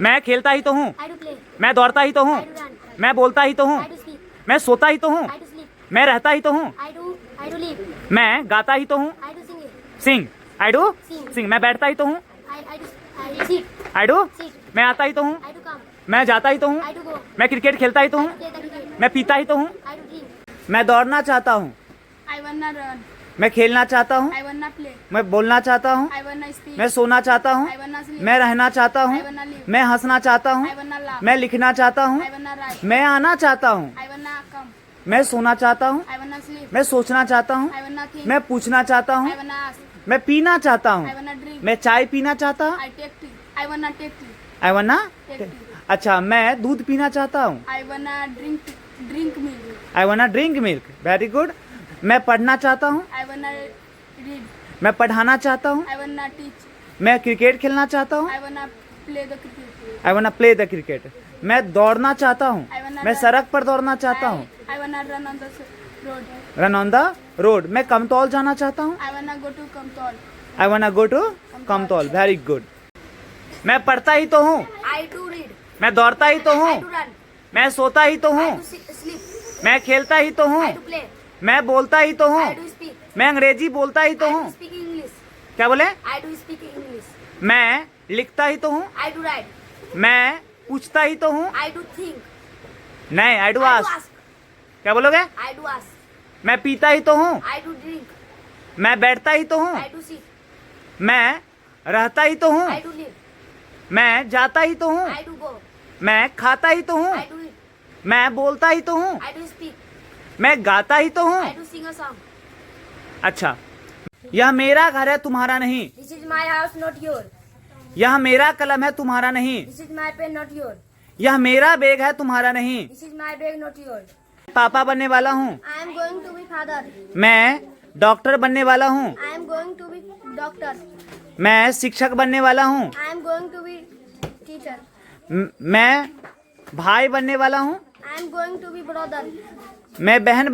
मैं खेलता ही तो हूँ। I do play. मैं दौड़ता ही तो हूँ। I do run. मैं बोलता ही तो हूँ। I do speak. मैं सोता ही तो हूँ। I do sleep. मैं रहता ही तो हूँ। I do live. मैं गाता ही तो हूँ। I do sing. Sing I do Sing. Sing. मैं बैठता ही तो हूँ। I sit. I do Sit. मैं आता ही तो हूँ। I do come. मैं जाता ही तो हूँ। I do go. मैं क्रिकेट खेलता ही तो I हूँ। do play the cricket. मैं पीता ही तो हूँ। I do drink. मैं दौड़ना चाहता हूँ। I wanna run. मैं खेलना चाहता हूँ। I wanna play. मैं बोलना चाहता हूँ। I wanna speak. मैं सोना चाहता हूँ। I wanna sleep. मैं रहना चाहता हूँ। I wanna live. मैं हंसना चाहता हूँ। I wanna laugh. मैं लिखना चाहता हूँ। I wanna write. मैं आना चाहता हूँ। I wanna come. मैं सोना चाहता हूँ। I wanna sleep. मैं सोचना चाहता हूँ। I wanna think. मैं पूछना चाहता हूँ। I wanna ask. मैं पीना चाहता हूँ। I wanna drink. मैं चाय पीना चाहता हूँ। I take tea. I wanna take tea. आई वना Take tea. अच्छा मैं दूध पीना चाहता हूँ। I wanna drink milk. आई वना ड्रिंक मिल्क। Very good. मैं पढ़ना चाहता हूँ। I wanna read. मैं पढ़ाना चाहता हूँ। I wanna teach. मैं क्रिकेट खेलना चाहता हूँ। I wanna play the cricket. आई वना प्ले द क्रिकेट। मैं दौड़ना चाहता हूँ। I wanna मैं run. सड़क पर दौड़ना चाहता हूँ। I wanna run on the road. Run on the road. मैं कमतौल जाना चाहता हूँ। I wanna go to Kamtol. I wanna go to Kamtaul. Very good. मैं पढ़ता ही तो हूँ। I do read. मैं दौड़ता ही तो I do हूँ। run. मैं सोता ही तो I हूँ। do sleep. मैं खेलता ही तो हूँ। I do play. मैं बोलता ही तो हूँ। I do speak. मैं अंग्रेजी बोलता ही तो I हूँ। do speak English. क्या बोले? I do speak English. मैं लिखता ही तो हूँ। I do write. मैं पूछता ही तो हूँ। I do think. नहीं I do I do ask. ask. क्या बोलोगे? I do ask. मैं पीता ही तो हूँ। I do drink. मैं बैठता ही तो हूँ। I do sit. मैं रहता ही तो हूँ। I do live. मैं जाता ही तो हूँ। I do go. मैं खाता ही तो हूँ। I do eat. मैं बोलता ही तो हूँ। I do speak. मैं गाता ही तो हूँ। I do sing a song. अच्छा यह मेरा घर है तुम्हारा नहीं। This is my house, not yours. यह मेरा कलम है तुम्हारा नहीं। This is my pen, not yours. यह मेरा बैग है तुम्हारा नहीं। This is my bag, not yours. पापा बनने वाला हूँ। I am going to be father. मैं डॉक्टर बनने वाला हूँ। I am going to be doctor. मैं शिक्षक बनने वाला हूँ। I am going to be teacher. मैं भाई बनने वाला हूँ। I am going to be brother. मैं बहन